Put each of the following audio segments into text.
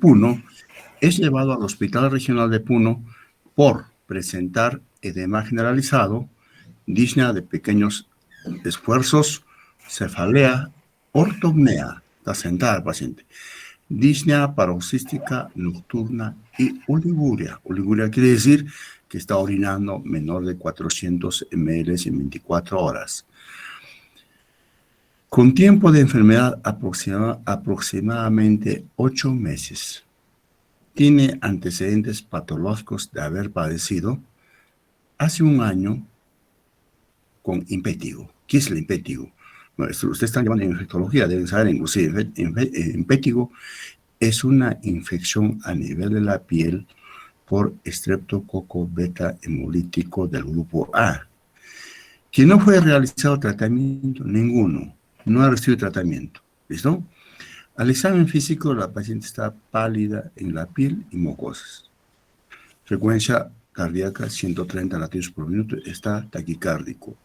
Puno, es llevado al Hospital Regional de Puno por presentar edema generalizado, disnea de pequeños esfuerzos, cefalea, ortopnea, está sentada el paciente, disnea paroxística nocturna y oliguria. Oliguria quiere decir que está orinando menor de 400 ml en 24 horas. Con tiempo de enfermedad aproximadamente 8 meses. Tiene antecedentes patológicos de haber padecido hace un año con impétigo. ¿Qué es el impétigo? Bueno, ustedes están llevando infectología, deben saber inclusive. Impétigo es una infección a nivel de la piel por estreptococo beta hemolítico del grupo A. Que no fue realizado tratamiento ninguno, no ha recibido tratamiento. ¿Listo? Al examen físico, la paciente está pálida en la piel y mucosas. Frecuencia cardíaca 130 latidos por minuto, está taquicárdico.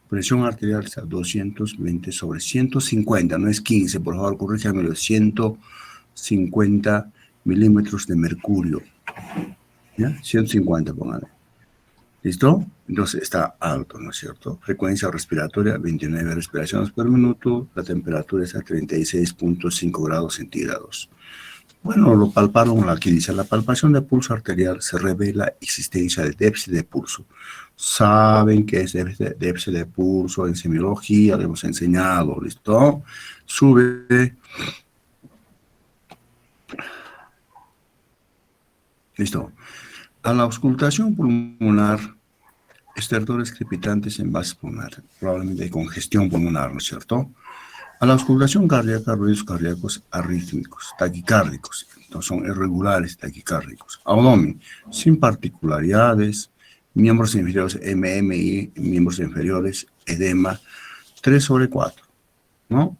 Presión arterial está 220 sobre 150, no es 15, por favor, corríjamelo, 150 milímetros de mercurio. ¿Ya? 150, póngale. ¿Listo? Entonces está alto, ¿no es cierto? Frecuencia respiratoria, 29 respiraciones por minuto. La temperatura es a 36.5 grados centígrados. Bueno, lo palparon aquí, dice, la palpación de pulso arterial se revela existencia de déficit de pulso. Saben que es déficit de pulso en semiología, lo hemos enseñado, ¿listo? Sube. Listo. A la auscultación pulmonar, estertores crepitantes en base pulmonar, probablemente hay congestión pulmonar, ¿no es cierto? A la auscultación cardíaca, ruidos cardíacos arrítmicos, taquicárdicos, entonces son irregulares taquicárdicos. Abdomen, sin particularidades, miembros inferiores, MMI, miembros inferiores, edema, 3 sobre 4, ¿no?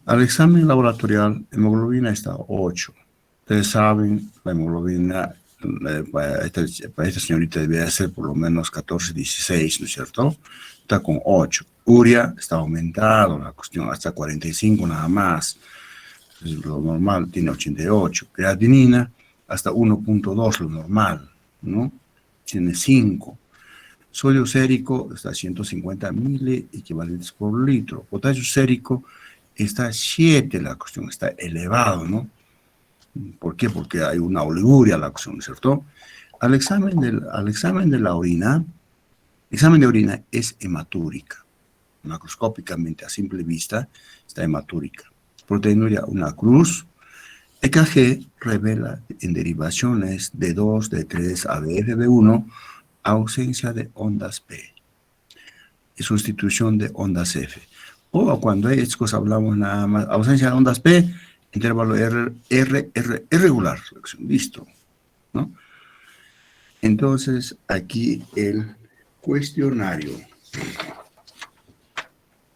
Al examen laboratorial, hemoglobina está 8. Ustedes saben, la hemoglobina para esta señorita debería ser por lo menos 14, 16, ¿no es cierto? Está con 8. Urea está aumentado, la cuestión hasta 45 nada más. Entonces, lo normal tiene 88. Creatinina hasta 1.2, lo normal, ¿no? Tiene 5. Sodio sérico está a 150 mil equivalentes por litro. Potasio sérico está a 7, la cuestión está elevado, ¿no? ¿Por qué? Porque hay una oliguria la cuestión, ¿cierto? Al examen de la orina, el examen de orina es hematúrica. Macroscópicamente, a simple vista, está hematúrica. Proteinuria, una cruz. EKG revela en derivaciones de 2, de 3, ABF, B1, ausencia de ondas P y sustitución de ondas F. O cuando hay estas cosas hablamos nada más, ausencia de ondas P, intervalo R irregular, listo, ¿no? Entonces, aquí el cuestionario.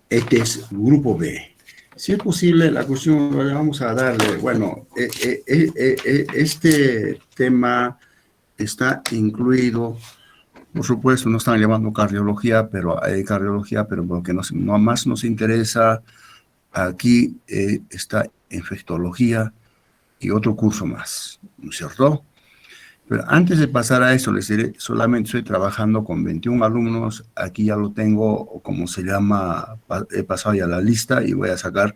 Este es grupo B. Si es posible, la cuestión vamos a darle, bueno, este tema está incluido, por supuesto, no están llamando cardiología, pero hay cardiología, pero lo que no más nos interesa, aquí está infectología y otro curso más, ¿no es cierto? Pero antes de pasar a eso, les diré, solamente estoy trabajando con 21 alumnos, aquí ya lo tengo, como se llama, he pasado ya la lista y voy a sacar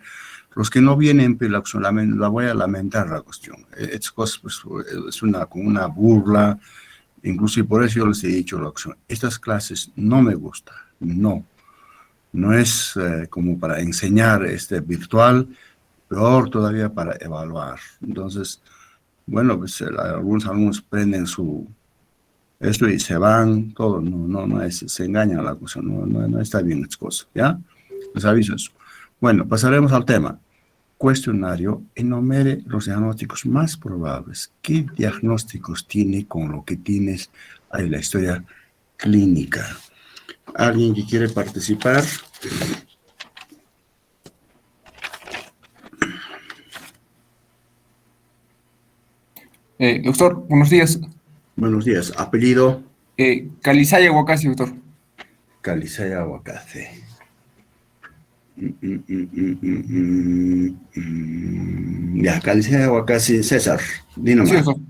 los que no vienen, pero la voy a lamentar la cuestión. Estas cosas pues, es como una burla, incluso por eso yo les he dicho la cuestión. Estas clases no me gustan, no es como para enseñar virtual, peor todavía para evaluar. Entonces, bueno, pues algunos alumnos prenden esto y se van, todo, se engañan la cosa, no está bien las cosas, ¿ya? Les aviso eso. Bueno, pasaremos al tema. Cuestionario, enumere los diagnósticos más probables. ¿Qué diagnósticos tiene con lo que tienes ahí la historia clínica? ¿Alguien que quiere participar? Doctor, buenos días. Buenos días. ¿Apellido? Calizaya Huacasi, doctor. Calizaya Aguacate. Ya, calicia o casi César, di Sí, nomás. doctor.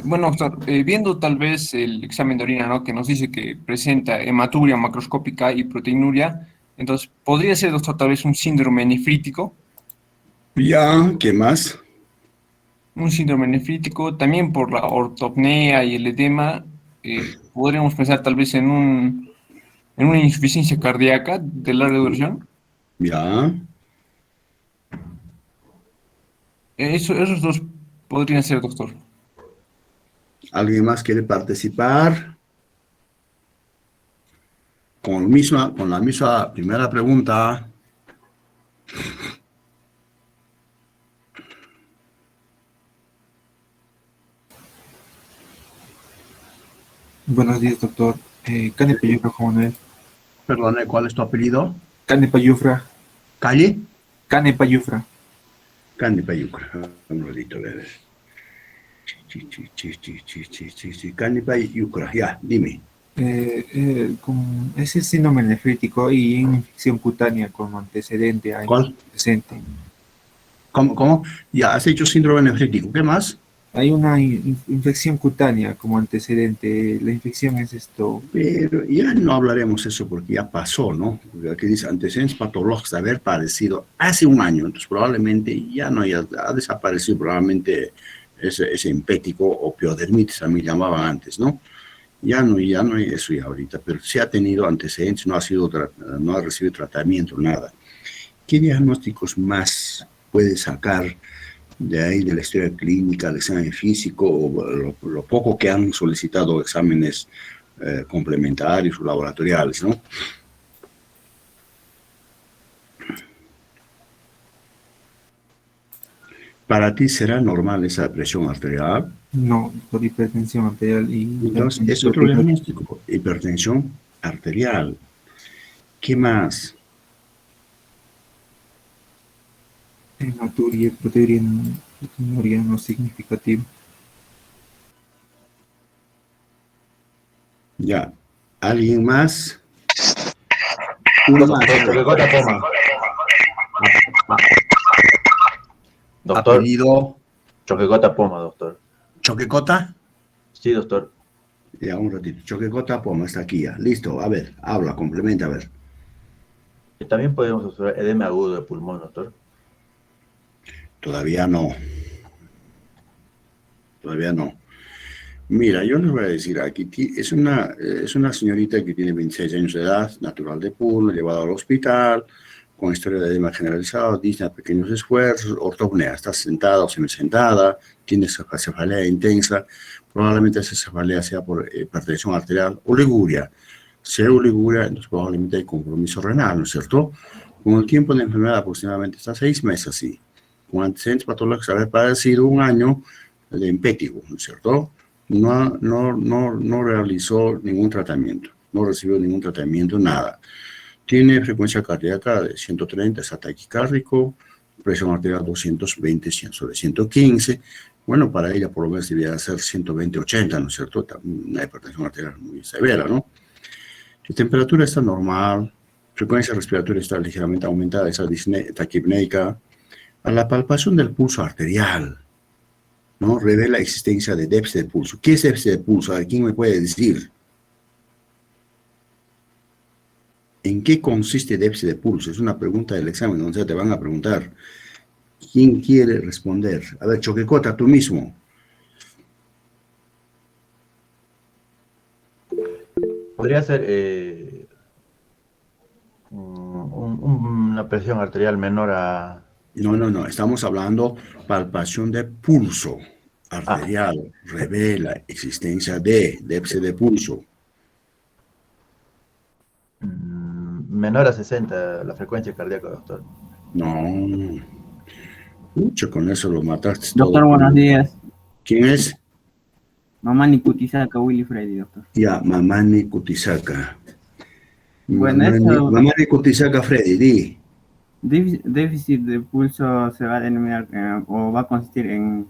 Bueno, doctor, viendo tal vez el examen de orina, ¿no? Que nos dice que presenta hematuria macroscópica y proteinuria, entonces, ¿podría ser, doctor, tal vez un síndrome nefrítico? Ya, ¿qué más? Un síndrome nefrítico, también por la ortopnea y el edema, podríamos pensar tal vez en una insuficiencia cardíaca de larga duración. Ya, Esos dos podrían ser, doctor. ¿alguien más quiere participar? Con la misma primera pregunta. Buenos días, doctor. Cane Payufra, Juan Manuel. Perdone, ¿cuál es tu apellido? Cane Payufra. ¿Calle? Cane Payufra. Candy Payucra. Un ratito, a ver. Candy Payucra, ya, dime. Ese síndrome nefrítico y infección cutánea como antecedente hay ¿Cuál? presente. ¿Cómo? Ya, has hecho síndrome nefrítico. ¿Qué más? Hay una infección cutánea como antecedente. La infección es esto. Pero ya no hablaremos eso porque ya pasó, ¿no? Porque aquí dice antecedentes patológicos de haber padecido hace un año, entonces probablemente ya no haya, ha desaparecido probablemente ese empético o piodermitis, también llamaban antes, ¿no? Ya no hay eso ya ahorita, pero sí ha tenido antecedentes, no ha recibido tratamiento, nada. ¿Qué diagnósticos más puede sacar de ahí de la historia clínica, el examen físico, o lo poco que han solicitado exámenes complementarios o laboratoriales, ¿no? Para ti será normal esa presión arterial, No, por hipertensión arterial y entonces es otro proteinuria. diagnóstico, hipertensión arterial. ¿Qué más? Hematuria, proteinuria no significativo. Ya. ¿Alguien más? Uno más. Choquecota Poma. Doctor, Apellido Choquecota Poma, doctor. Choquecota. Sí, doctor. Ya, un ratito. Choquecota Poma está aquí ya. Listo. A ver, habla, complementa, a ver. Y también podemos usar edema agudo de pulmón, doctor. Todavía no. Todavía no. Mira, yo les voy a decir, aquí es una señorita que tiene 26 años de edad, natural de Puno, llevada al hospital, con historia de edema generalizado, disnea pequeños esfuerzos, ortopnea, está sentada o semisentada, tiene cefalea intensa, probablemente esa cefalea sea por hipertensión arterial, oliguria. Si hay oliguria, entonces probablemente hay compromiso renal, ¿no es cierto? Con el tiempo de enfermedad aproximadamente está 6 meses así, con antecedentes patológicos, haber padecido un año de empético, ¿no es cierto? No realizó ningún tratamiento, no recibió ningún tratamiento, nada. Tiene frecuencia cardíaca de 130, está taquicárdico, presión arterial 220 sobre 115. Bueno, para ella por lo menos debería ser 120-80, ¿no es cierto? Una hipertensión arterial muy severa, ¿no? La temperatura está normal, frecuencia respiratoria está ligeramente aumentada, esa taquipneica. A la palpación del pulso arterial, ¿no? Revela existencia de déficit de pulso. ¿Qué es déficit de pulso? A ver, ¿quién me puede decir? ¿En qué consiste déficit de pulso? Es una pregunta del examen, donde te van a preguntar. ¿Quién quiere responder? A ver, Choquecota, tú mismo. Podría ser una presión arterial menor a... No. Estamos hablando palpación de pulso Ah, arterial. Revela existencia de déficit de pulso. menor a 60 la frecuencia cardíaca, doctor. No. Pucha, con eso lo mataste Doctor, todo. buenos días. ¿Quién es? Mamá Nikutisaca, Willy Freddy, doctor. Ya, Mamani Kutisaka. Bueno, eso, Mamani Kutisaka Freddy, di. déficit de pulso se va a denominar o va a consistir en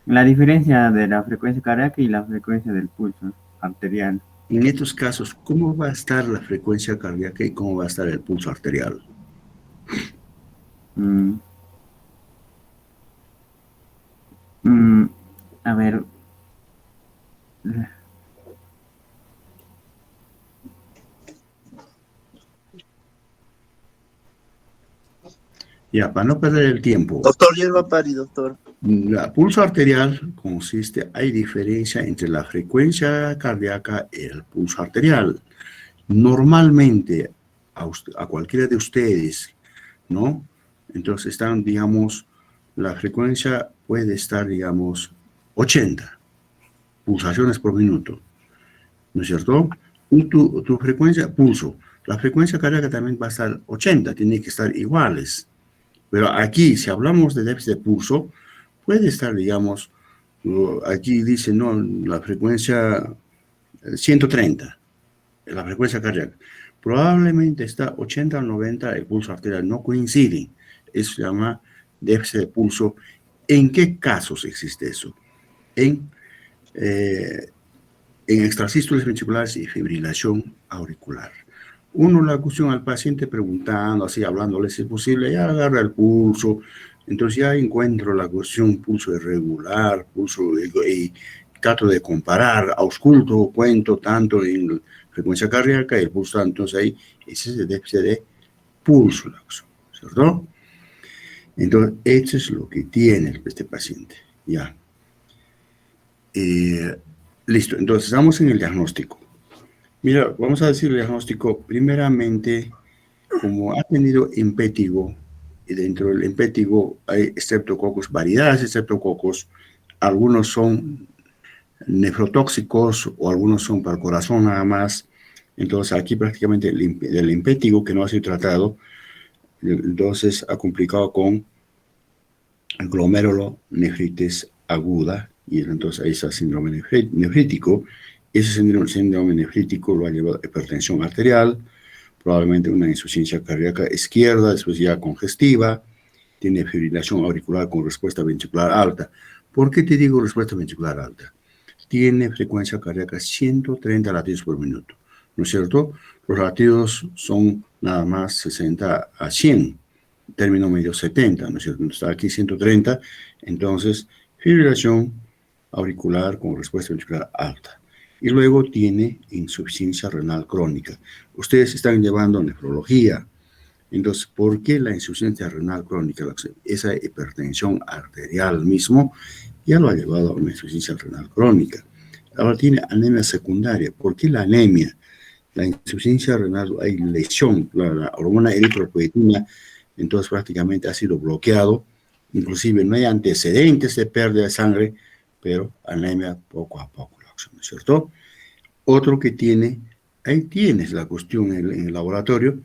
la diferencia de la frecuencia cardíaca y la frecuencia del pulso arterial. En estos casos, ¿cómo va a estar la frecuencia cardíaca y cómo va a estar el pulso arterial? Mm, mm, a ver. Ya, para no perder el tiempo. Doctor Yerba Pari, doctor. El pulso arterial consiste, hay diferencia entre la frecuencia cardíaca y el pulso arterial. Normalmente, a cualquiera de ustedes, ¿no? Entonces están, digamos, la frecuencia puede estar, digamos, 80 pulsaciones por minuto, ¿no es cierto? Y tu frecuencia, pulso, la frecuencia cardíaca también va a estar 80, tiene que estar iguales. Pero aquí, si hablamos de déficit de pulso, puede estar, digamos, aquí dice, no, la frecuencia 130, la frecuencia cardíaca. Probablemente está 80 o 90, el pulso arterial no coinciden. Eso se llama déficit de pulso. ¿En qué casos existe eso? En extrasístoles ventriculares y fibrilación auricular. Uno la cuestión al paciente preguntando, así hablándole si es posible, ya agarra el pulso, entonces ya encuentro la cuestión pulso irregular, pulso, y trato de comparar, ausculto, cuento tanto en frecuencia cardíaca y el pulso, entonces ahí ese es el déficit de pulso, ¿cierto? Entonces, eso es lo que tiene este paciente, ya. Listo, entonces estamos en el diagnóstico. Mira, vamos a decir el diagnóstico, primeramente, como ha tenido impétigo, y dentro del impétigo hay streptococcus, variedades de streptococos, algunos son nefrotóxicos o algunos son para el corazón nada más. Entonces aquí prácticamente el impétigo que no ha sido tratado, entonces ha complicado con glomerulonefritis aguda, y entonces ahí está el síndrome nefrítico. Ese síndrome nefrítico lo ha llevado a hipertensión arterial, probablemente una insuficiencia cardíaca izquierda, después ya congestiva, tiene fibrilación auricular con respuesta ventricular alta. ¿Por qué te digo respuesta ventricular alta? Tiene frecuencia cardíaca 130 latidos por minuto, ¿no es cierto? Los latidos son nada más 60 a 100, término medio 70, ¿no es cierto? Está aquí 130, entonces fibrilación auricular con respuesta ventricular alta. Y luego tiene insuficiencia renal crónica. Ustedes están llevando nefrología. Entonces, ¿por qué la insuficiencia renal crónica? Esa hipertensión arterial mismo ya lo ha llevado a una insuficiencia renal crónica. Ahora tiene anemia secundaria. ¿Por qué la anemia? La insuficiencia renal, hay lesión, la hormona eritropoietina, entonces prácticamente ha sido bloqueado. Inclusive no hay antecedentes de pérdida de sangre, pero anemia poco a poco, ¿no es cierto? Otro que tiene, ahí tienes la cuestión en el laboratorio,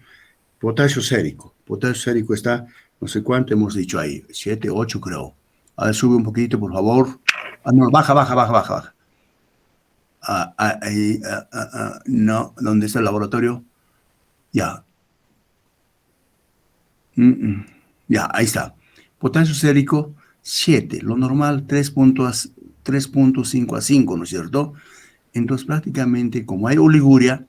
potasio sérico. Potasio sérico está, no sé cuánto hemos dicho ahí, 7, 8 creo. A ver, sube un poquito, por favor. No, baja. No, ¿dónde está el laboratorio? Ya. Ya, ahí está. Potasio sérico, 7. Lo normal, 3.5 a 5, ¿no es cierto? Entonces, prácticamente, como hay oliguria,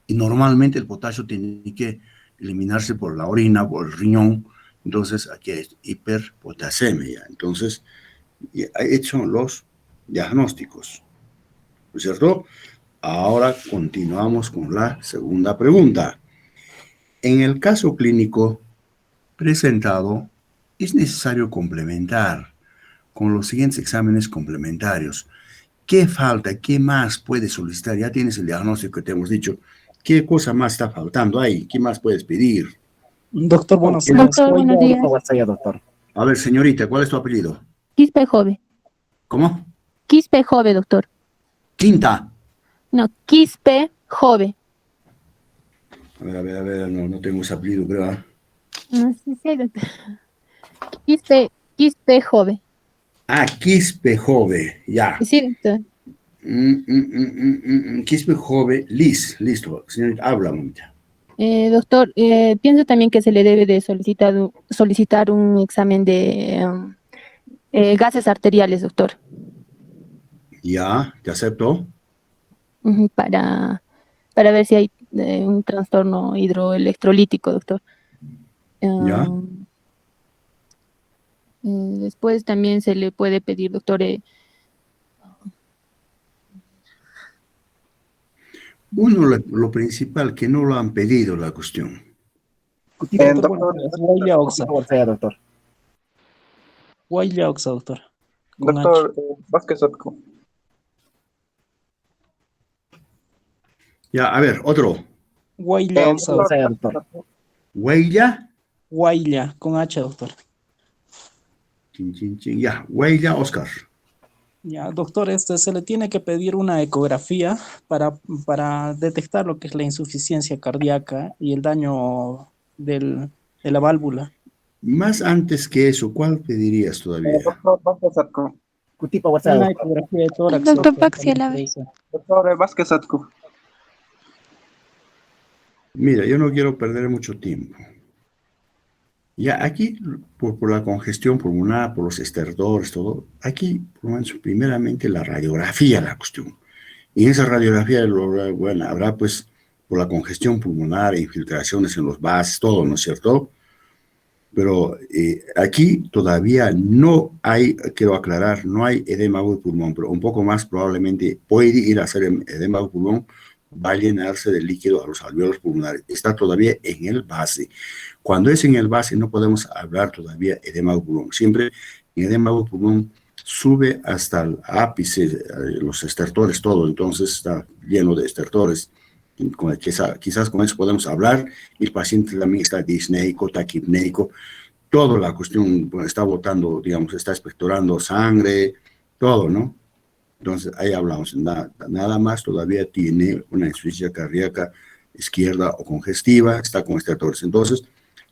y normalmente el potasio tiene que eliminarse por la orina, por el riñón, entonces aquí hay hiperpotasemia. Entonces, estos son los diagnósticos, ¿no es cierto? Ahora continuamos con la segunda pregunta. En el caso clínico presentado, es necesario complementar con los siguientes exámenes complementarios. ¿Qué falta? ¿Qué más puedes solicitar? Ya tienes el diagnóstico que te hemos dicho. ¿Qué cosa más está faltando ahí? ¿Qué más puedes pedir? Doctor, buenos días. Doctor, buenos días. Doctor. A ver, señorita, ¿cuál es tu apellido? Quispe Jove. ¿Cómo? Quispe Jove, doctor. Quinta. No, Quispe Jove. A ver, no tengo ese apellido, creo. No sé si doctor. Quispe Jove. Ah, Quispe Jove, ya. Sí, doctor. Quispe Jove, listo. Señorita, habla, mamita. Doctor, pienso también que se le debe de solicitar un examen de gases arteriales, doctor. Ya, te acepto. Para ver si hay un trastorno hidroelectrolítico, doctor. Ya. Después también se le puede pedir, doctor, Uno, lo principal, que no lo han pedido la cuestión. Doctor, buenos días. Wailia Oxa. Doctor. Wailia Oxa, doctor. Con H. Doctor Vázquez Atco. Ya, a ver, otro. Wailia Oxa, doctor. Huella. Wailia, con H, doctor. Chin, chin, chin. Ya, Huella Oscar. Ya, doctor, se le tiene que pedir una ecografía para detectar lo que es la insuficiencia cardíaca y el daño de la válvula. Más antes que eso, ¿cuál pedirías todavía? Doctor Vázquez Atco. Una ecografía de tórax. Doctor doctor, Paxiela. Doctor Vázquez Atco. Mira, yo no quiero perder mucho tiempo. Ya aquí, por la congestión pulmonar, por los estertores, todo, aquí, por lo menos, primeramente la radiografía, la cuestión. Y en esa radiografía, bueno, habrá pues, por la congestión pulmonar, infiltraciones en los vasos, todo, ¿no es cierto? Pero aquí todavía no hay, quiero aclarar, no hay edema agudo de pulmón, pero un poco más probablemente puede ir a hacer edema agudo de pulmón, va a llenarse de líquido a los alvéolos pulmonares. Está todavía en el base. Cuando es en el base no podemos hablar todavía de edema agudo de pulmón. Siempre en edema agudo de pulmón sube hasta el ápice, los estertores, todo. Entonces está lleno de estertores. Quizás con eso podemos hablar. El paciente también está disneico, taquipneico. Toda la cuestión está botando, digamos, está expectorando sangre, todo, ¿no? Entonces, ahí hablamos, nada más todavía tiene una insuficiencia cardíaca izquierda o congestiva, está con estertores. Entonces,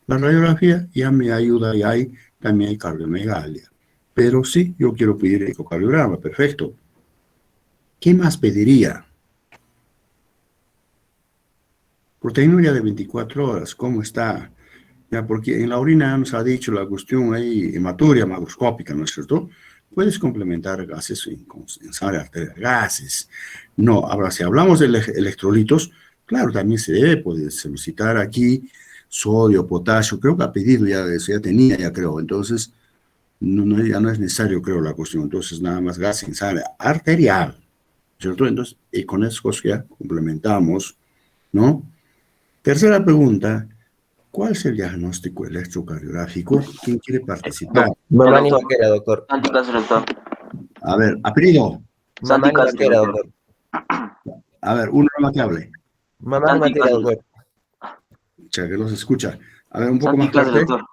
la radiografía ya me ayuda y también hay cardiomegalia. Pero sí, yo quiero pedir ecocardiograma, perfecto. ¿Qué más pediría? Proteinuria de 24 horas, ¿cómo está? Ya, porque en la orina nos ha dicho la cuestión ahí, hematuria macroscópica, ¿no es cierto? Puedes complementar gases en sangre arterial, gases. No, ahora si hablamos de electrolitos, claro, también se debe poder solicitar aquí sodio, potasio, creo que ha pedido ya eso, ya tenía, ya creo, entonces ya no es necesario, creo, la cuestión, entonces nada más gas en sangre arterial, ¿cierto? Entonces, y con esas cosas ya complementamos, ¿no? Tercera pregunta, ¿cuál es el diagnóstico electrocardiográfico? ¿Quién quiere participar? Mamani Vaquera, doctor. Santi Cáceres, doctor. A ver, apellido. Santi Mamani Cáceres, Vaquera, doctor. doctor. A ver, uno más que hable. Mamani Santi Vaquera, Cáceres. doctor. O sea, que los escucha. A ver, un poco Santi más fuerte. Cáceres, doctor.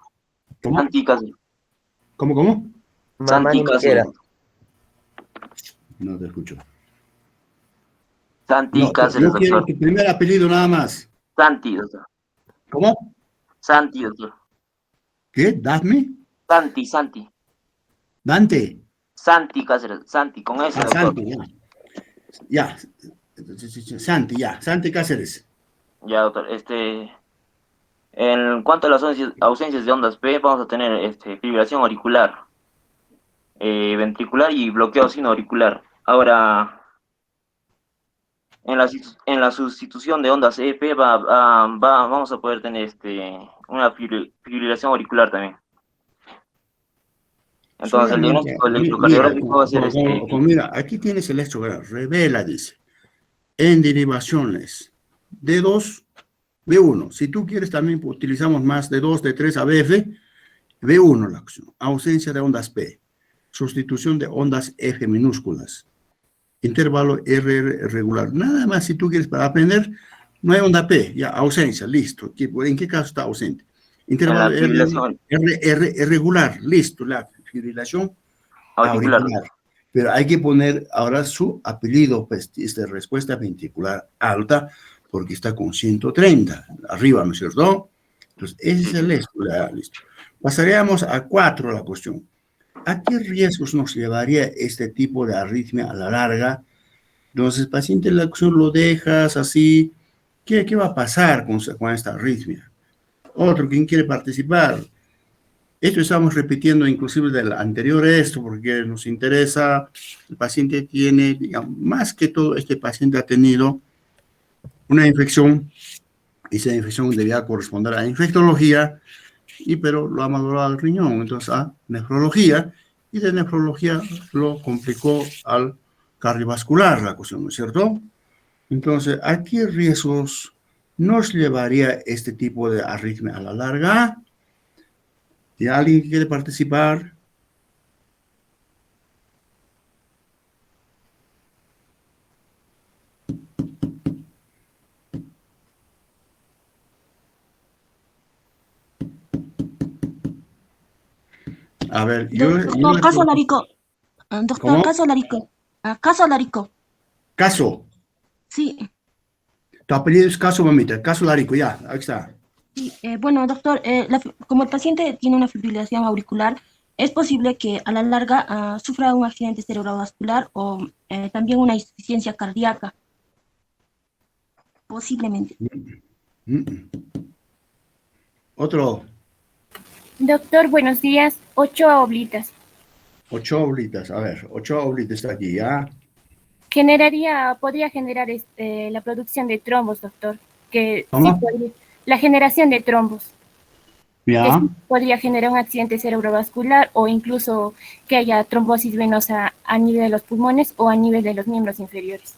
¿Cómo? Santi Cáceres. ¿Cómo? Santi Mamani Vaquera. Cáceres. No te escucho. Santi No, Cáceres, yo quiero doctor. tu primer apellido nada más. Santi, doctor. ¿Cómo? Santi, doctor. ¿Qué? ¿Dafne? Santi. ¿Dante? Santi Cáceres. Santi, con ese, doctor. Santi, ya. Ya. Santi, ya. Santi Cáceres. Ya, doctor. En cuanto a las ausencias de ondas P, vamos a tener fibrilación auricular, ventricular y bloqueo sinoauricular. Ahora, en la sustitución de ondas EP vamos a poder tener una fibrilación auricular también. Entonces, el Solamente, diagnóstico mira, electrocardiográfico va a ser mira, aquí tienes el electrocardiograma. Revela, dice. En derivaciones. D2, B1. Si tú quieres, también utilizamos más D2, D3, ABF. B1 la acción. Ausencia de ondas P. Sustitución de ondas F minúsculas. Intervalo RR regular. Nada más si tú quieres para aprender, no hay onda P, ya, ausencia, listo. ¿En qué caso está ausente? Intervalo RR regular, listo, la fibrilación auricular. Pero hay que poner ahora su apellido, pues, respuesta ventricular alta, porque está con 130, arriba, ¿no es cierto? Entonces, ese es el listo. Pasaríamos a 4 la cuestión. ¿A qué riesgos nos llevaría este tipo de arritmia a la larga? Entonces, el paciente la acción lo dejas así. ¿Qué va a pasar con esta arritmia? Otro, ¿quién quiere participar? Esto estamos repitiendo inclusive del anterior porque nos interesa. El paciente tiene, digamos, más que todo, este paciente ha tenido una infección. Esa infección debía corresponder a infectología. pero lo ha madurado el riñón, entonces a nefrología, y de nefrología lo complicó al cardiovascular la cuestión, ¿no es cierto? Entonces, ¿a qué riesgos nos llevaría este tipo de arritmia a la larga? ¿Y alguien que quiere participar? A ver, Doctor, caso Larico. Doctor, ¿Cómo? caso Larico. Caso Larico. Caso. Sí. Tu apellido es Caso, mamita. Caso Larico, ya, ahí está. Sí, bueno, doctor, como el paciente tiene una fibrilación auricular, es posible que a la larga sufra un accidente cerebrovascular o también una insuficiencia cardíaca. Posiblemente. Otro. Doctor, buenos días. 8 oblitas. 8 oblitas, a ver, 8 oblitas está aquí, ¿ya? Podría generar la producción de trombos, doctor. Que ¿Cómo? sí la generación de trombos. Que ¿Ya? sí podría generar un accidente cerebrovascular o incluso que haya trombosis venosa a nivel de los pulmones o a nivel de los miembros inferiores.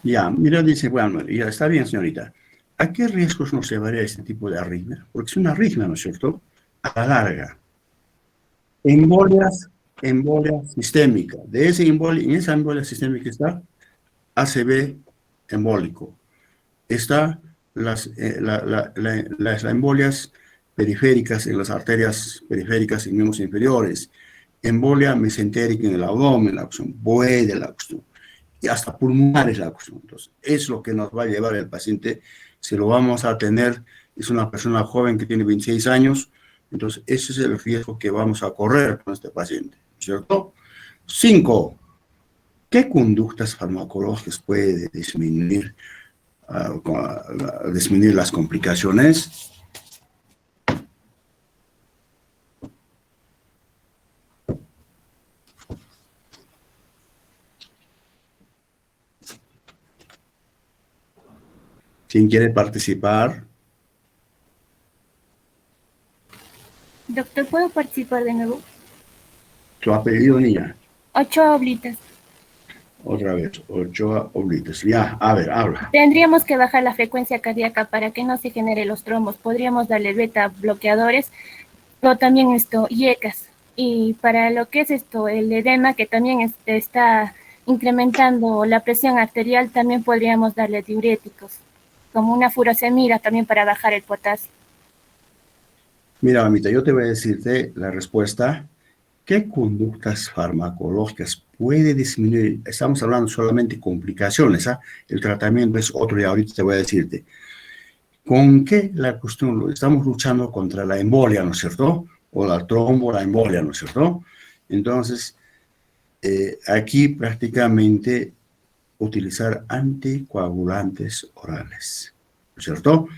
Ya, mira, dice, bueno, ya está bien, señorita. ¿A qué riesgos nos llevaría este tipo de arritmia? Porque es una arritmia, ¿no es cierto? A la larga. Embolia sistémica. En esa embolia sistémica está ACV embólico. Está las embolias periféricas en las arterias periféricas y miembros inferiores. Embolia mesentérica en el abdomen, la cuestión, boede la cuestión. Y hasta pulmonares la cuestión. Entonces, es lo que nos va a llevar el paciente. Si lo vamos a tener, es una persona joven que tiene 26 años, entonces ese es el riesgo que vamos a correr con este paciente, ¿cierto? 5. ¿Qué conductas farmacológicas puede disminuir las complicaciones? ¿Quién quiere participar? Doctor, ¿puedo participar de nuevo? ¿Tu apellido, niña? 8 oblitas. Otra vez, 8 oblitas. Ya, a ver, habla. Tendríamos que bajar la frecuencia cardíaca para que no se genere los trombos. Podríamos darle beta bloqueadores o también IECAS. Y para lo que es el edema, que también está incrementando la presión arterial, también podríamos darle diuréticos, como una furosemida también para bajar el potasio. Mira, mamita, yo te voy a decirte la respuesta. ¿Qué conductas farmacológicas puede disminuir? Estamos hablando solamente de complicaciones, ¿ah? El tratamiento es otro y ahorita te voy a decirte. ¿Con qué la cuestión? Estamos luchando contra la embolia, ¿no es cierto? O la trombo, la embolia, ¿no es cierto? Entonces, aquí prácticamente utilizar anticoagulantes orales, ¿no es cierto?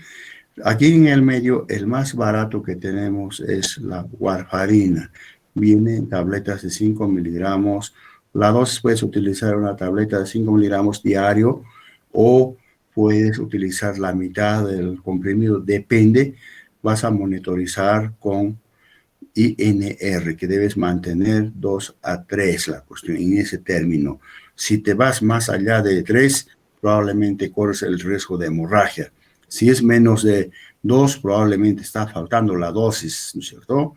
Aquí en el medio, el más barato que tenemos es la warfarina. Vienen tabletas de 5 miligramos. La dosis puedes utilizar una tableta de 5 miligramos diario o puedes utilizar la mitad del comprimido. Depende, vas a monitorizar con INR, que debes mantener 2 a 3 la cuestión en ese término. Si te vas más allá de 3, probablemente corres el riesgo de hemorragia. Si es menos de 2, probablemente está faltando la dosis, ¿no es cierto?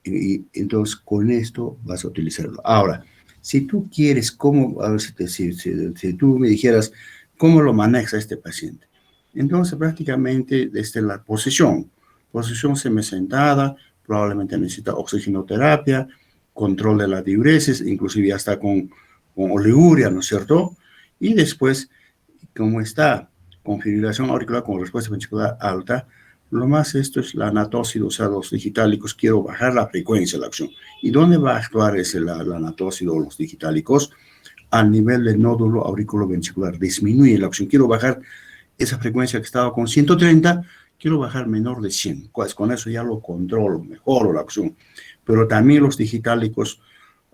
Y entonces con esto vas a utilizarlo. Ahora, si tú quieres, a ver si tú me dijeras cómo lo maneja este paciente. Entonces prácticamente desde la posición semisentada, probablemente necesita oxigenoterapia, control de la diuresis, inclusive hasta con oliguria, ¿no es cierto? Y después, como está con fibrilación auricular con respuesta ventricular alta, lo más esto es la anatócido, o sea, los digitálicos, quiero bajar la frecuencia de la acción. ¿Y dónde va a actuar la anatócido o los digitálicos? Al nivel del nódulo auriculoventricular, disminuye la acción. Quiero bajar esa frecuencia que estaba con 130, quiero bajar menor de 100. Pues con eso ya lo controlo, mejoro la acción. Pero también los digitálicos,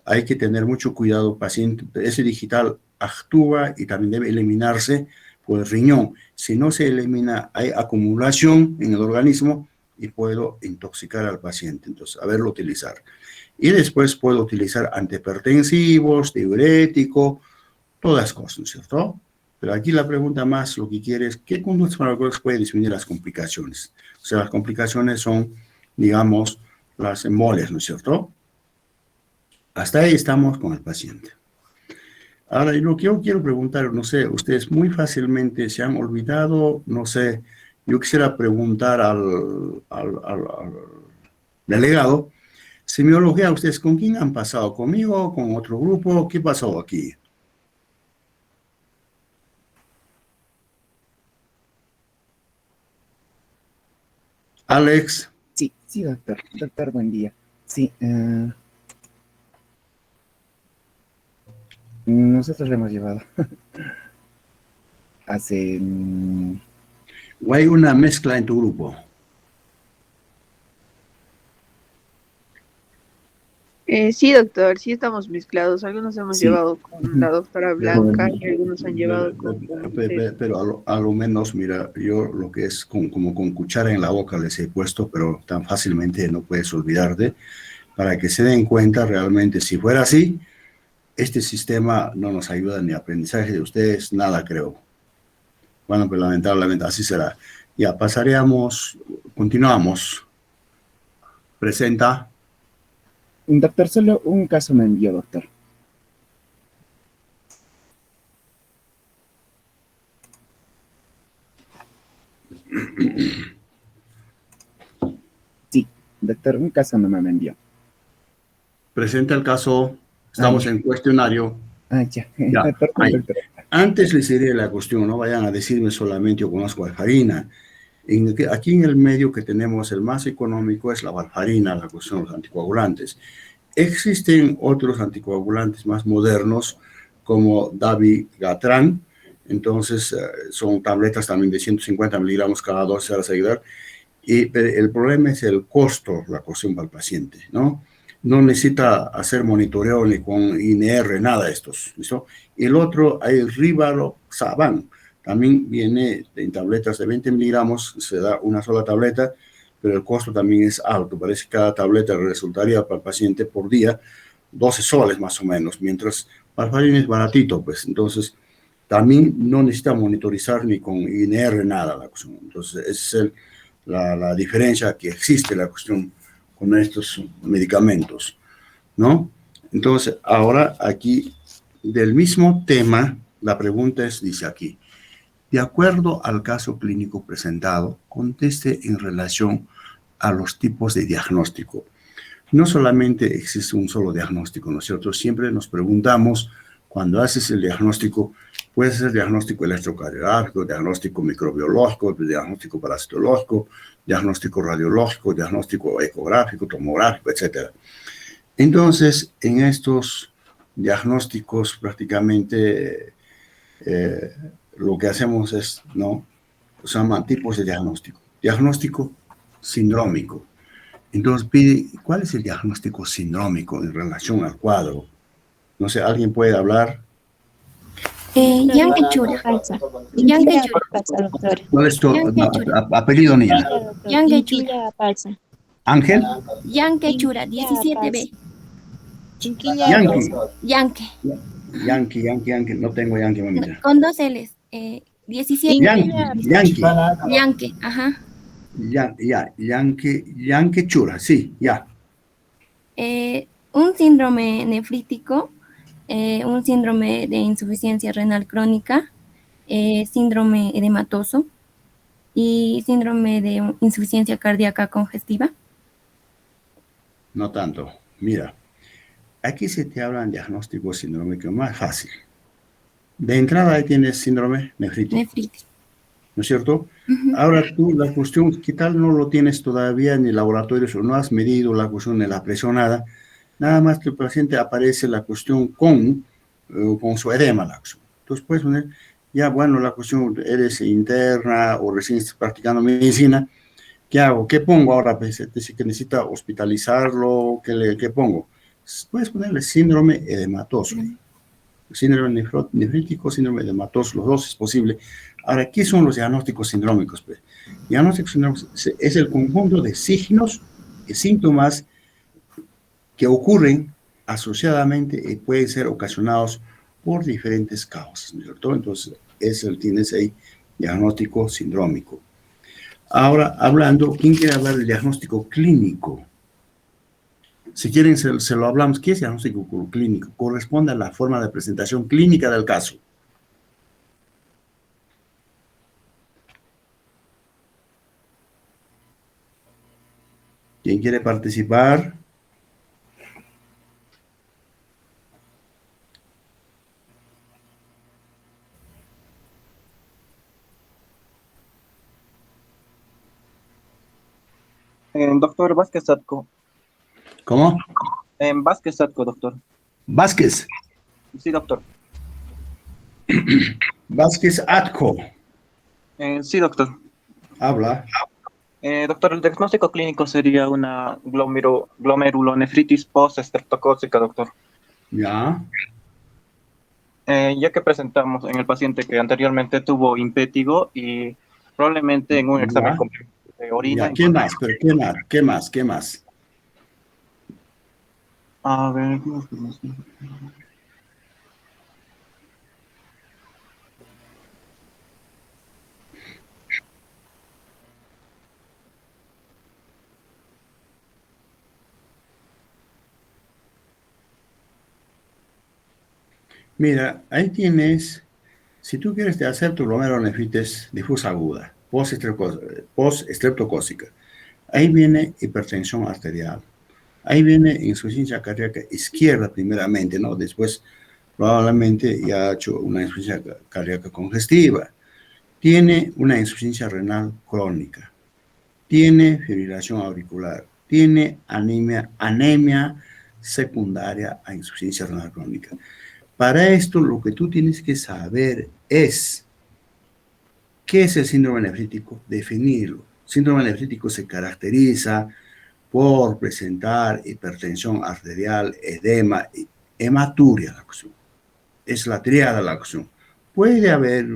hay que tener mucho cuidado, paciente. Ese digital actúa y también debe eliminarse por el riñón. Si no se elimina, hay acumulación en el organismo y puedo intoxicar al paciente. Entonces, haberlo utilizar. Y después puedo utilizar antihipertensivos, diurético, todas las cosas, ¿no es cierto? Pero aquí la pregunta más lo que quiere es, ¿qué conductas farmacológicas puede disminuir las complicaciones? O sea, las complicaciones son, digamos, las embolias, ¿no es cierto? Hasta ahí estamos con el paciente. Ahora, lo que yo quiero preguntar, no sé, ustedes muy fácilmente se han olvidado, no sé, yo quisiera preguntar al delegado, semiología, ¿ustedes con quién han pasado? ¿Conmigo? ¿Con otro grupo? ¿Qué pasó aquí? Alex. Sí, doctor. Doctor, buen día. Sí, nosotros lo hemos llevado hace... ¿O hay una mezcla en tu grupo? Sí, doctor, sí estamos mezclados. Algunos hemos Sí. llevado con la doctora Blanca y algunos han llevado con... Pero a lo menos, mira, yo lo que es como con cuchara en la boca les he puesto, pero tan fácilmente no puedes olvidarte, para que se den cuenta realmente, si fuera así, este sistema no nos ayuda ni a aprendizaje de ustedes, nada creo. Bueno, pero lamentablemente así será. Ya, pasaríamos, continuamos. Presenta. Doctor, solo un caso me envió, doctor. Sí, doctor, un caso no me envió. Presenta el caso, estamos en cuestionario. Ya. Ya. Perdón, doctor. Antes les diré la cuestión, no vayan a decirme solamente yo conozco warfarina. Aquí en el medio que tenemos el más económico es la warfarina, la cuestión de los anticoagulantes. Existen otros anticoagulantes más modernos como dabigatran, entonces son tabletas también de 150 miligramos cada 12 horas seguidas, y el problema es el costo, la cuestión para el paciente, ¿no? No necesita hacer monitoreo ni con INR, nada de estos, ¿listo? Y el otro, hay el Rivaroxaban, también viene en tabletas de 20 miligramos, se da una sola tableta, pero el costo también es alto. Parece que cada tableta resultaría para el paciente por día 12 soles más o menos, mientras warfarina es baratito, pues. Entonces, también no necesita monitorizar ni con INR nada la cuestión. Entonces, esa es la diferencia que existe la cuestión con estos medicamentos, ¿no? Entonces, ahora aquí, del mismo tema, la pregunta es, dice aquí, de acuerdo al caso clínico presentado, conteste en relación a los tipos de diagnóstico. No solamente existe un solo diagnóstico, ¿no es cierto? Siempre nos preguntamos, cuando haces el diagnóstico, puede ser diagnóstico electrocardiográfico, diagnóstico microbiológico, diagnóstico parasitológico, diagnóstico radiológico, diagnóstico ecográfico, tomográfico, etc. Entonces, en estos diagnósticos prácticamente lo que hacemos es, ¿no? Se llaman tipos de diagnóstico. Diagnóstico sindrómico. Entonces pide, ¿cuál es el diagnóstico sindrómico en relación al cuadro? No sé, ¿alguien puede hablar? Yanquechura. ¿Cuál es tu apellido, niña? Yanquechura. ¿Ángel? Yanquechura, 17B. Yankee. Yankee. No tengo Yankee, mamita. Con 2 L's. 17. Yankee. Ajá. Yankee Chura, sí, ya. Un síndrome nefrítico, un síndrome de insuficiencia renal crónica, síndrome edematoso y síndrome de insuficiencia cardíaca congestiva. No tanto. Mira, aquí se te habla en diagnóstico sindrómico más fácil. De entrada ahí tienes síndrome nefrítico. ¿No es cierto? Ahora tú, la cuestión, ¿qué tal no lo tienes todavía en el laboratorio o no has medido la cuestión de la presionada? Nada más que el paciente aparece la cuestión con su edema. Entonces puedes poner, ya bueno, la cuestión, eres interna o recién estás practicando medicina, ¿qué hago? ¿Qué pongo ahora? Dice que necesita hospitalizarlo, ¿qué pongo? Puedes ponerle síndrome edematoso. síndrome nefrítico, síndrome edematoso, los dos es posible. Ahora, ¿qué son los diagnósticos sindrómicos? Pues? Diagnósticos sindrómicos es el conjunto de signos y síntomas que ocurren asociadamente y pueden ser ocasionados por diferentes causas, ¿no es cierto? Entonces, tienes ahí diagnóstico sindrómico. Ahora, ¿quién quiere hablar del diagnóstico clínico? Si quieren, se lo hablamos. ¿Qué es diagnóstico clínico? Corresponde a la forma de presentación clínica del caso. ¿Quién quiere participar? Doctor Vázquez Satco. ¿Cómo? Vázquez Satco, doctor. Vázquez. Sí, doctor. Vázquez Atco. Sí, doctor. Habla. Doctor, el diagnóstico clínico sería una glomerulonefritis post-estreptocócica, doctor. Ya. Ya que presentamos en el paciente que anteriormente tuvo impétigo y probablemente en un examen de orina. Ya. ¿Qué más? Pero ¿qué más? ¿Qué más? ¿Qué más? A ver. Mira, ahí tienes, si tú quieres hacer tu glomerulonefritis difusa aguda, post-estreptocócica, ahí viene hipertensión arterial, ahí viene insuficiencia cardíaca izquierda primeramente, ¿no? Después probablemente ya ha hecho una insuficiencia cardíaca congestiva, tiene una insuficiencia renal crónica, tiene fibrilación auricular, tiene anemia secundaria a insuficiencia renal crónica. Para esto, lo que tú tienes que saber es qué es el síndrome nefrítico, definirlo. El síndrome nefrítico se caracteriza por presentar hipertensión arterial, edema, hematuria, la acción. Es la triada la acción. Puede haber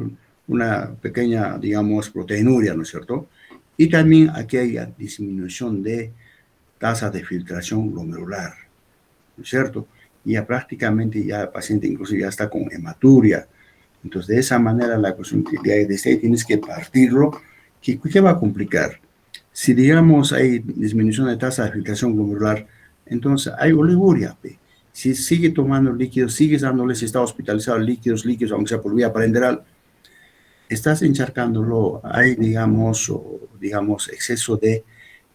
una pequeña, digamos, proteinuria, ¿no es cierto? Y también aquí hay disminución de tasa de filtración glomerular, ¿no es cierto? Y ya prácticamente ya el paciente incluso ya está con hematuria. Entonces, de esa manera la cuestión que desde ahí tienes que partirlo. ¿Qué va a complicar? Si, digamos, hay disminución de tasa de filtración glomerular, entonces hay oliguria. Si sigue tomando líquidos, sigues dándole, si está hospitalizado, líquidos, aunque sea por vía parenteral, estás encharcándolo, hay, digamos, exceso de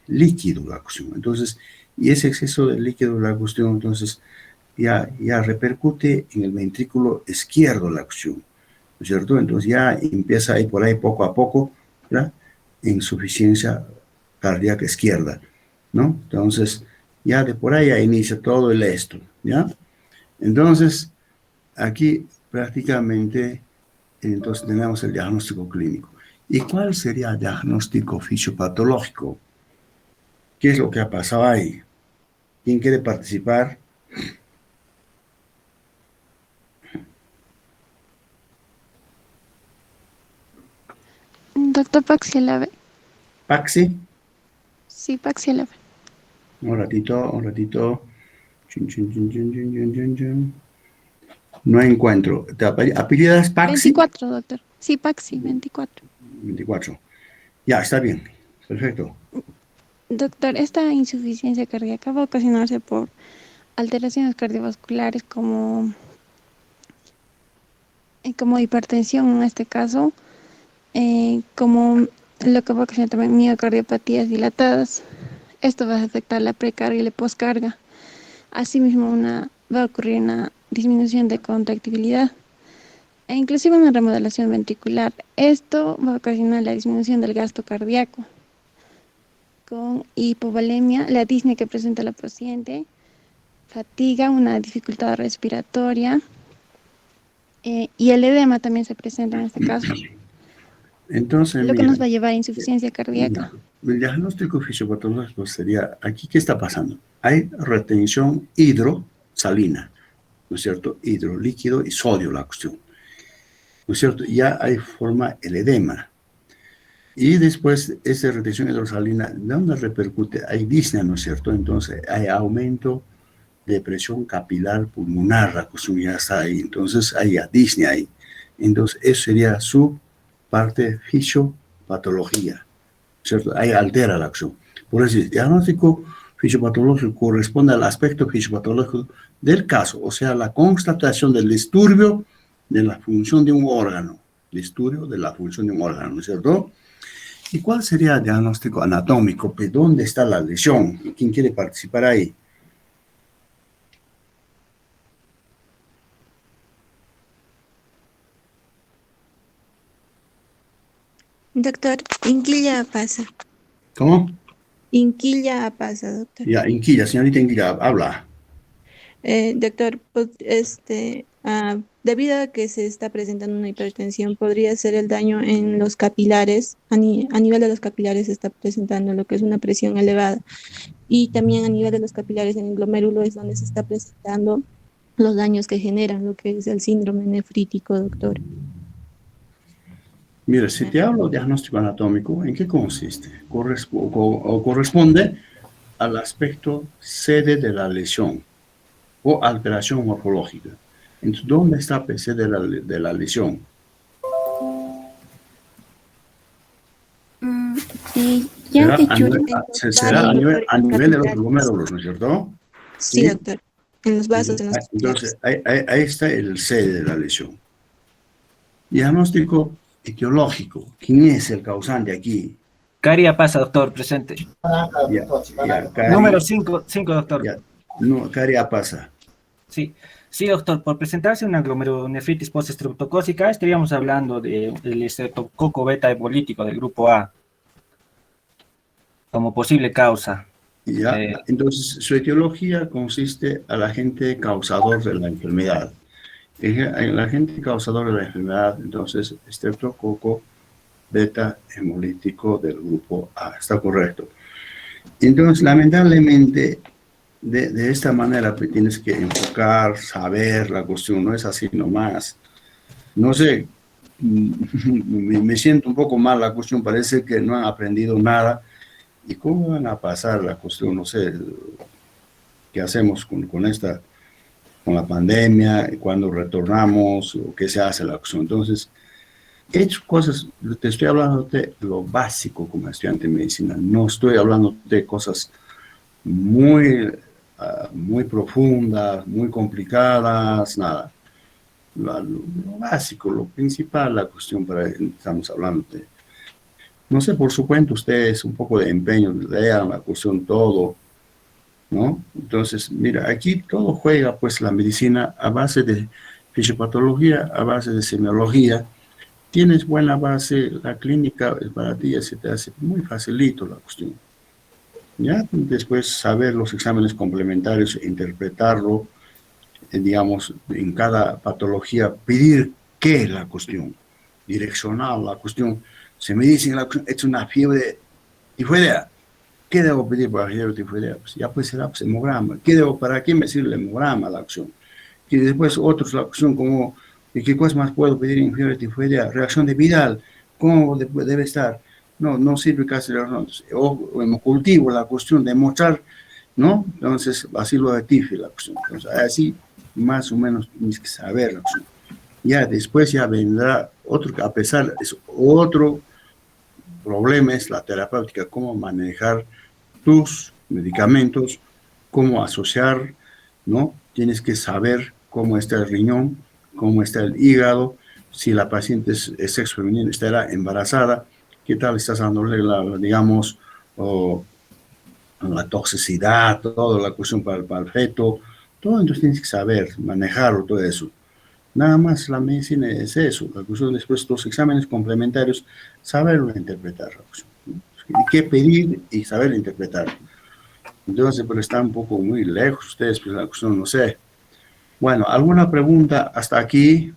líquido la cuestión. Entonces, y ese exceso de líquido la cuestión, entonces, ya repercute en el ventrículo izquierdo la acción, ¿no es cierto? Entonces ya empieza ahí por ahí poco a poco, ¿verdad? Insuficiencia cardíaca izquierda, ¿no? Entonces ya de por ahí ya inicia todo el esto, ¿ya? Entonces aquí prácticamente entonces tenemos el diagnóstico clínico. ¿Y cuál sería el diagnóstico fisiopatológico? ¿Qué es lo que ha pasado ahí? ¿Quién quiere participar? Doctor Paxielave. ¿Paxi? Sí, Paxielave. Un ratito. Chun, chun, chun, chun, chun, chun, chun, chun. No encuentro. ¿Te apellidas Paxi? 24, doctor. Sí, Paxi, 24. 24. Ya, está bien. Perfecto. Doctor, esta insuficiencia cardíaca va a ocasionarse por alteraciones cardiovasculares como hipertensión en este caso, como lo que va a ocasionar también miocardiopatías dilatadas. Esto va a afectar la precarga y la poscarga. Asimismo, va a ocurrir una disminución de contractibilidad e inclusive una remodelación ventricular. Esto va a ocasionar la disminución del gasto cardíaco. Con hipovolemia, la disnea que presenta la paciente, fatiga, una dificultad respiratoria y el edema también se presenta en este caso. Entonces, Lo que nos va a llevar a insuficiencia cardíaca. El diagnóstico fisiopatológico sería, aquí, ¿qué está pasando? Hay retención hidrosalina. ¿no es cierto? Hidrolíquido y sodio, la cuestión, ¿no es cierto? Ya hay forma el edema. Y después, esa retención hidrosalina, ¿de dónde repercute? Hay disnea, ¿no es cierto? Entonces, hay aumento de presión capilar pulmonar, la cuestión ya está ahí. Entonces, hay disnea ahí. Entonces, eso sería su parte fisiopatología, ¿cierto? Ahí altera la acción. Por eso, el diagnóstico fisiopatológico corresponde al aspecto fisiopatológico del caso, o sea, la constatación del disturbio de la función de un órgano, disturbio de la función de un órgano, ¿no es cierto? ¿Y cuál sería el diagnóstico anatómico? Pues, ¿dónde está la lesión? ¿Quién quiere participar ahí? Doctor, inquilla pasa. ¿Cómo? Inquilla pasa, doctor. Ya, Inquilla, señorita Inquilla, habla. Doctor, pues, debido a que se está presentando una hipertensión, podría ser el daño en los capilares, a nivel de los capilares se está presentando lo que es una presión elevada. Y también a nivel de los capilares en el glomérulo es donde se está presentando los daños que generan lo que es el síndrome nefrítico, doctor. Mira, si te hablo de diagnóstico anatómico, ¿en qué consiste? Corresponde al aspecto sede de la lesión o alteración morfológica. Entonces, ¿dónde está la sede de la lesión? Será a nivel de los glomérulos, ¿no es cierto? Sí, doctor. En los vasos, en los Entonces, ahí está el sede de la lesión. Diagnóstico etiológico. ¿Quién es el causante aquí? Caria pasa, doctor, presente. Número 5, doctor. No, Caria pasa. Sí, doctor, por presentarse una glomerulonefritis postestreptocócica, estaríamos hablando del estreptococo beta hebolítico del grupo A como posible causa. Ya, entonces su etiología consiste al agente causador de la enfermedad. El agente causador de la enfermedad, entonces, estreptococo beta hemolítico del grupo A, está correcto. Entonces, lamentablemente, de esta manera pues, tienes que enfocar, saber la cuestión, no es así nomás. No sé, me siento un poco mal la cuestión, parece que no han aprendido nada. ¿Y cómo van a pasar la cuestión? No sé, ¿qué hacemos con la pandemia? ¿Cuándo retornamos? ¿O qué se hace la cuestión? Entonces, he hecho cosas, te estoy hablando de lo básico como estudiante de medicina, no estoy hablando de cosas muy profundas, muy complicadas, nada. Lo básico, lo principal, la cuestión para estamos hablando de. No sé, por su cuenta, ustedes un poco de empeño, lean la cuestión todo, ¿no? Entonces, mira, aquí todo juega, pues, la medicina a base de fisiopatología, a base de semiología. Tienes buena base, la clínica es para ti, se te hace muy facilito la cuestión. Ya, después saber los exámenes complementarios, interpretarlo, digamos, en cada patología, pedir qué es la cuestión, direccionar la cuestión. Se me dicen, es una fiebre tifoidea. ¿Qué debo pedir para la fiebre tifoidea? Pues ya puede ser pues, hemograma. ¿Para qué me sirve el hemograma, la acción? Y después otros, la acción como, ¿qué cosas más puedo pedir en fiebre tifoidea? Reacción de Vidal, ¿cómo debe estar? No sirve casi o hemocultivo, la cuestión de mostrar, ¿no? Entonces, bacilo de Tifi, la cuestión. Entonces, así, más o menos, tienes que saber la cuestión. Ya después ya vendrá otro, a pesar, es otro problema es la terapéutica, cómo manejar tus medicamentos, cómo asociar, ¿no? Tienes que saber cómo está el riñón, cómo está el hígado, si la paciente es sexo femenino, estará embarazada, qué tal estás dándole digamos, la toxicidad, toda la cuestión para el feto, todo, entonces tienes que saber manejarlo, todo eso. Nada más la medicina es eso, la cuestión después los exámenes complementarios, saberlo interpretar, qué pedir y saber interpretar. Entonces, pero están un poco muy lejos ustedes, pues la cuestión no sé. Bueno, ¿alguna pregunta hasta aquí?